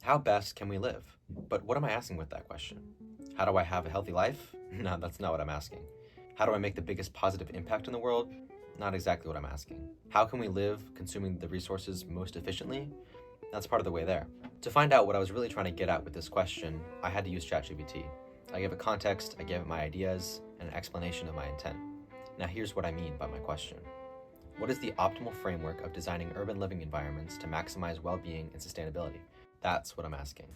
How best can we live? But what am I asking with that question? How do I have a healthy life? No, that's not what I'm asking. How do I make the biggest positive impact in the world? Not exactly what I'm asking. How can we live consuming the resources most efficiently? That's part of the way there. To find out what I was really trying to get at with this question, I had to use ChatGPT. I gave it context, I gave it my ideas, and an explanation of my intent. Now here's what I mean by my question. What is the optimal framework of designing urban living environments to maximize well-being and sustainability? That's what I'm asking.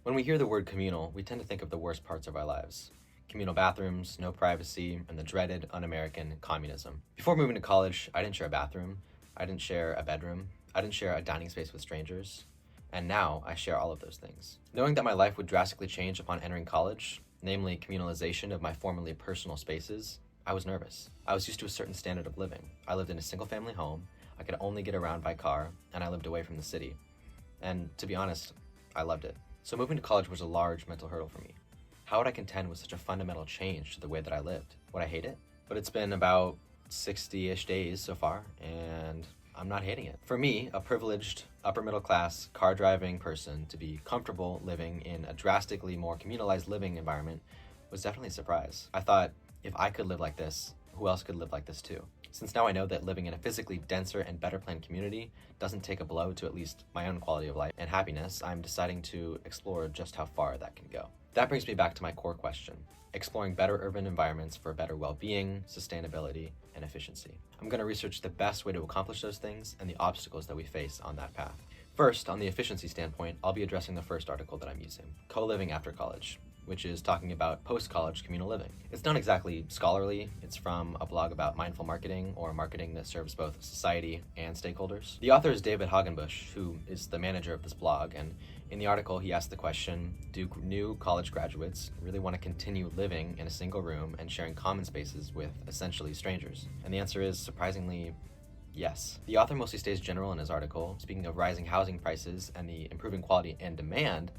When we hear the word communal, we tend to think of the worst parts of our lives. Communal bathrooms, no privacy, and the dreaded un-American communism. Before moving to college, I didn't share a bathroom, I didn't share a bedroom, I didn't share a dining space with strangers, and now I share all of those things. Knowing that my life would drastically change upon entering college, namely communalization of my formerly personal spaces, I was nervous. I was used to a certain standard of living. I lived in a single-family home, I could only get around by car, and I lived away from the city. And to be honest, I loved it. So moving to college was a large mental hurdle for me. How would I contend with such a fundamental change to the way that I lived? Would I hate it? But it's been about 60-ish days so far, and I'm not hating it. For me, a privileged, upper middle class, car driving person, to be comfortable living in a drastically more communalized living environment was definitely a surprise. I thought, if I could live like this, who else could live like this too? Since now I know that living in a physically denser and better planned community doesn't take a blow to at least my own quality of life and happiness, I'm deciding to explore just how far that can go. That brings me back to my core question, exploring better urban environments for better well-being, sustainability, and efficiency. I'm going to research the best way to accomplish those things and the obstacles that we face on that path. First, on the efficiency standpoint, I'll be addressing the first article that I'm using, Co-Living After College, which is talking about post-college communal living. It's not exactly scholarly. It's from a blog about mindful marketing, or marketing that serves both society and stakeholders. The author is David Hagenbusch, who is the manager of this blog, and in the article he asked the question, do new college graduates really want to continue living in a single room and sharing common spaces with essentially strangers? And the answer is, surprisingly, yes. The author mostly stays general in his article, speaking of rising housing prices and the improving quality and demand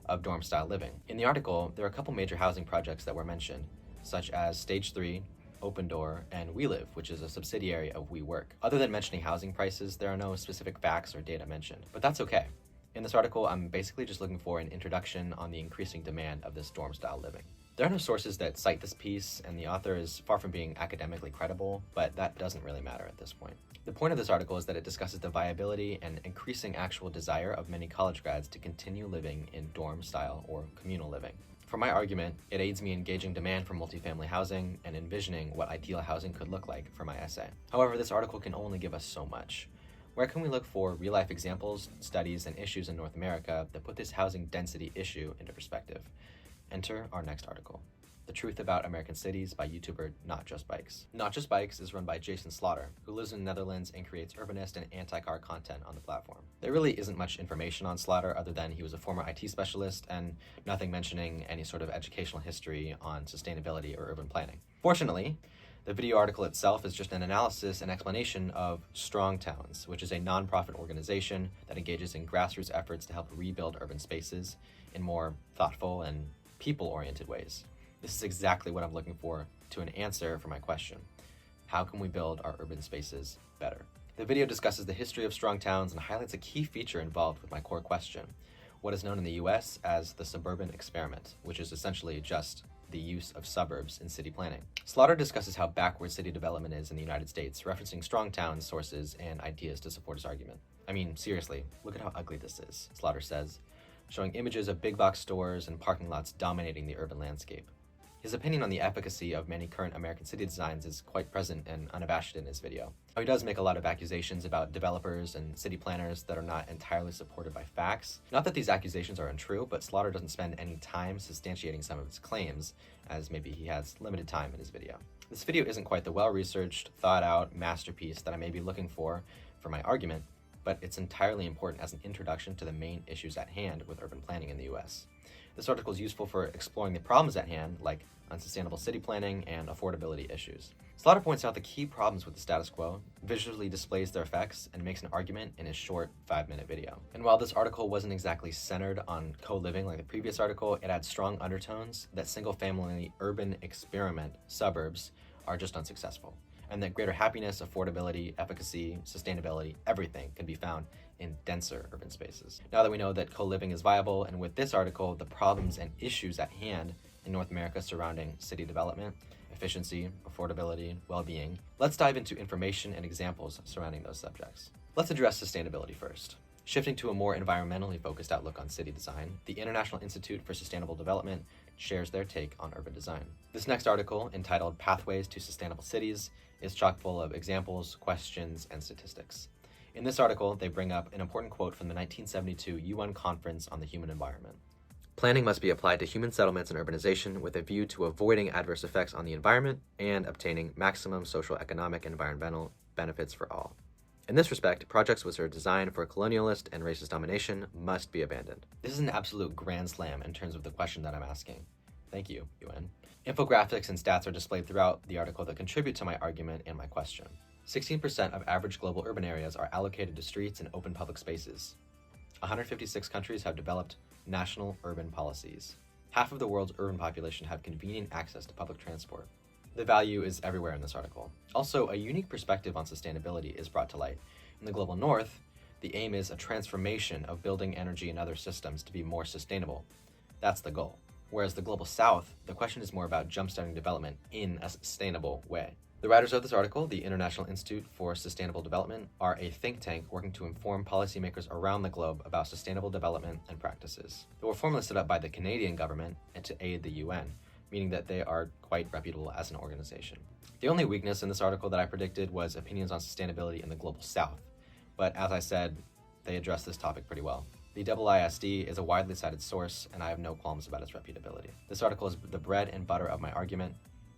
of dorm-style living. In the article, there are a couple major housing projects that were mentioned, such as Stage 3, Open Door, and We Live, which is a subsidiary of WeWork. Other than mentioning housing prices, there are no specific facts or data mentioned, but that's okay. In this article, I'm basically just looking for an introduction on the increasing demand of this dorm-style living. There are no sources that cite this piece, and the author is far from being academically credible, but that doesn't really matter at this point. The point of this article is that it discusses the viability and increasing actual desire of many college grads to continue living in dorm-style or communal living. For my argument, it aids me in gauging demand for multifamily housing and envisioning what ideal housing could look like for my essay. However, this article can only give us so much. Where can we look for real-life examples, studies, and issues in North America that put this housing density issue into perspective? Enter our next article, The Truth About American Cities by YouTuber Not Just Bikes. Not Just Bikes is run by Jason Slaughter, who lives in the Netherlands and creates urbanist and anti-car content on the platform. There really isn't much information on Slaughter other than he was a former IT specialist and nothing mentioning any sort of educational history on sustainability or urban planning. Fortunately, the video article itself is just an analysis and explanation of Strong Towns, which is a nonprofit organization that engages in grassroots efforts to help rebuild urban spaces in more thoughtful and people-oriented ways. This is exactly what I'm looking for to an answer for my question. How can we build our urban spaces better? The video discusses the history of strong towns and highlights a key feature involved with my core question, what is known in the US as the suburban experiment, which is essentially just the use of suburbs in city planning. Slaughter discusses how backward city development is in the United States, referencing strong towns, sources, and ideas to support his argument. I mean, seriously, look at how ugly this is, Slaughter says, showing images of big box stores and parking lots dominating the urban landscape. His opinion on the efficacy of many current American city designs is quite present and unabashed in his video. He does make a lot of accusations about developers and city planners that are not entirely supported by facts. Not that these accusations are untrue, but Slaughter doesn't spend any time substantiating some of his claims, as maybe he has limited time in his video. This video isn't quite the well-researched, thought-out masterpiece that I may be looking for my argument, but it's entirely important as an introduction to the main issues at hand with urban planning in the US. This article is useful for exploring the problems at hand, like unsustainable city planning and affordability issues. Slaughter points out the key problems with the status quo, visually displays their effects, and makes an argument in his short 5-minute video. And while this article wasn't exactly centered on co-living like the previous article, it had strong undertones that single-family urban experiment suburbs are just unsuccessful, and that greater happiness, affordability, efficacy, sustainability, everything can be found in denser urban spaces. Now that we know that co-living is viable, and with this article, the problems and issues at hand in North America surrounding city development, efficiency, affordability, well-being, let's dive into information and examples surrounding those subjects. Let's address sustainability first. Shifting to a more environmentally focused outlook on city design, the International Institute for Sustainable Development shares their take on urban design. This next article, entitled Pathways to Sustainable Cities, is chock full of examples, questions, and statistics. In this article, they bring up an important quote from the 1972 UN Conference on the Human Environment. Planning must be applied to human settlements and urbanization with a view to avoiding adverse effects on the environment and obtaining maximum social, economic, and environmental benefits for all. In this respect, projects which are designed for colonialist and racist domination must be abandoned. This is an absolute grand slam in terms of the question that I'm asking. Thank you, UN. Infographics and stats are displayed throughout the article that contribute to my argument and my question. 16% of average global urban areas are allocated to streets and open public spaces. 156 countries have developed national urban policies. Half of the world's urban population have convenient access to public transport. The value is everywhere in this article. Also, a unique perspective on sustainability is brought to light. In the global north, the aim is a transformation of building energy and other systems to be more sustainable. That's the goal. Whereas the global south, the question is more about jumpstarting development in a sustainable way. The writers of this article, the International Institute for Sustainable Development, are a think tank working to inform policymakers around the globe about sustainable development and practices. They were formally set up by the Canadian government and to aid the UN, meaning that they are quite reputable as an organization. The only weakness in this article that I predicted was opinions on sustainability in the global south, but as I said, they address this topic pretty well. The IISD is a widely cited source, and I have no qualms about its reputability. This article is the bread and butter of my argument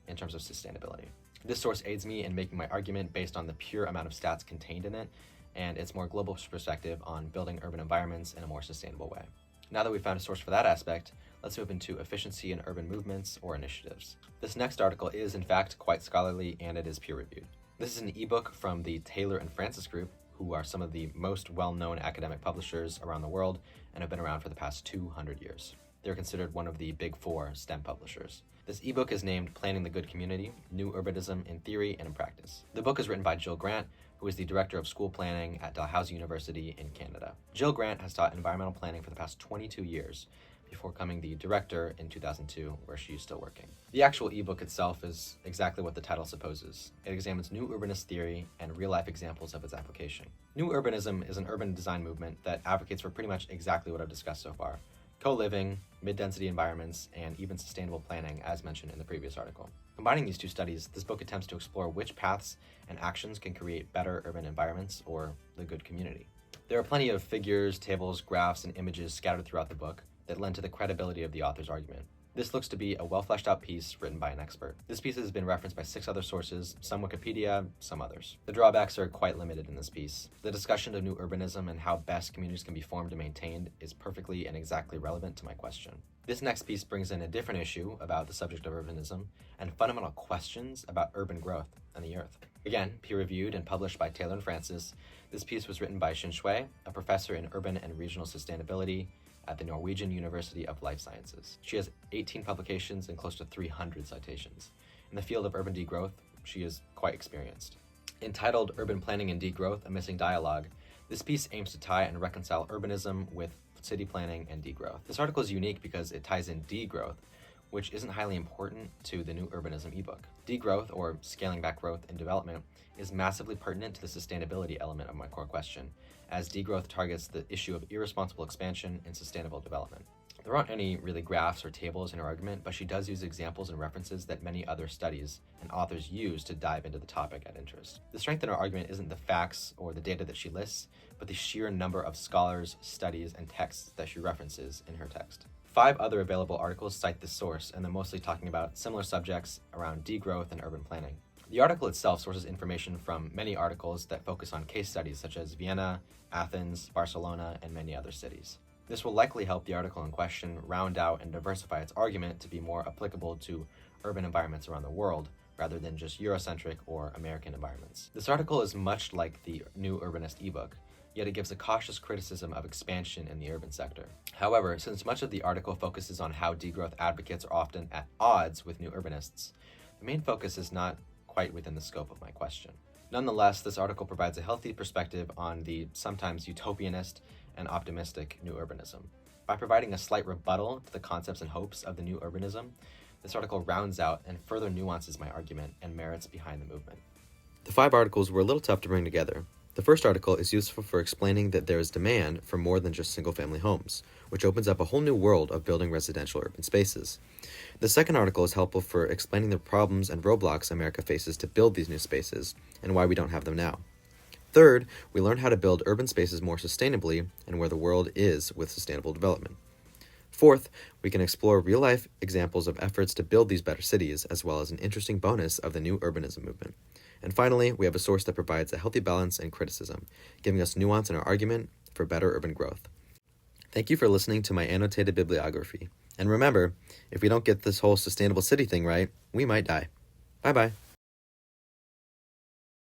in terms of sustainability. This source aids me in making my argument based on the pure amount of stats contained in it and its more global perspective on building urban environments in a more sustainable way. Now that we've found a source for that aspect, let's move into efficiency in urban movements or initiatives. This next article is in fact quite scholarly and it is peer-reviewed. This is an ebook from the Taylor and Francis Group, who are some of the most well-known academic publishers around the world and have been around for the past 200 years. They're considered one of the big four STEM publishers. This ebook is named Planning the Good Community, New Urbanism in Theory and in Practice. The book is written by Jill Grant, who is the Director of School Planning at Dalhousie University in Canada. Jill Grant has taught environmental planning for the past 22 years, before becoming the director in 2002, where she is still working. The actual ebook itself is exactly what the title supposes. It examines new urbanist theory and real-life examples of its application. New urbanism is an urban design movement that advocates for pretty much exactly what I've discussed so far: co-living, mid-density environments, and even sustainable planning, as mentioned in the previous article. Combining these two studies, this book attempts to explore which paths and actions can create better urban environments or the good community. There are plenty of figures, tables, graphs, and images scattered throughout the book that lend to the credibility of the author's argument. This looks to be a well-fleshed-out piece written by an expert. This piece has been referenced by 6 other sources, some Wikipedia, some others. The drawbacks are quite limited in this piece. The discussion of new urbanism and how best communities can be formed and maintained is perfectly and exactly relevant to my question. This next piece brings in a different issue about the subject of urbanism and fundamental questions about urban growth and the earth. Again, peer-reviewed and published by Taylor and Francis, this piece was written by Xin Shui, a professor in urban and regional sustainability at the Norwegian University of Life Sciences. She has 18 publications and close to 300 citations. In the field of urban degrowth, she is quite experienced. Entitled Urban Planning and Degrowth, A Missing Dialogue, this piece aims to tie and reconcile urbanism with city planning and degrowth. This article is unique because it ties in degrowth, which isn't highly important to the New Urbanism ebook. Degrowth, or scaling back growth and development, is massively pertinent to the sustainability element of my core question, as degrowth targets the issue of irresponsible expansion and sustainable development. There aren't any really graphs or tables in her argument, but she does use examples and references that many other studies and authors use to dive into the topic at interest. The strength in her argument isn't the facts or the data that she lists, but the sheer number of scholars, studies, and texts that she references in her text. 5 other available articles cite this source, and they're mostly talking about similar subjects around degrowth and urban planning. The article itself sources information from many articles that focus on case studies such as Vienna, Athens, Barcelona, and many other cities. This will likely help the article in question round out and diversify its argument to be more applicable to urban environments around the world, rather than just Eurocentric or American environments. This article is much like the New Urbanist ebook, yet it gives a cautious criticism of expansion in the urban sector. However, since much of the article focuses on how degrowth advocates are often at odds with new urbanists, the main focus is not quite within the scope of my question. Nonetheless, this article provides a healthy perspective on the sometimes utopianist and optimistic new urbanism. By providing a slight rebuttal to the concepts and hopes of the new urbanism, this article rounds out and further nuances my argument and merits behind the movement. The 5 articles were a little tough to bring together. The first article is useful for explaining that there is demand for more than just single-family homes, which opens up a whole new world of building residential urban spaces. The second article is helpful for explaining the problems and roadblocks America faces to build these new spaces, and why we don't have them now. Third, we learn how to build urban spaces more sustainably and where the world is with sustainable development. Fourth, we can explore real-life examples of efforts to build these better cities, as well as an interesting bonus of the new urbanism movement. And finally, we have a source that provides a healthy balance and criticism, giving us nuance in our argument for better urban growth. Thank you for listening to my annotated bibliography. And remember, if we don't get this whole sustainable city thing right, we might die. Bye-bye.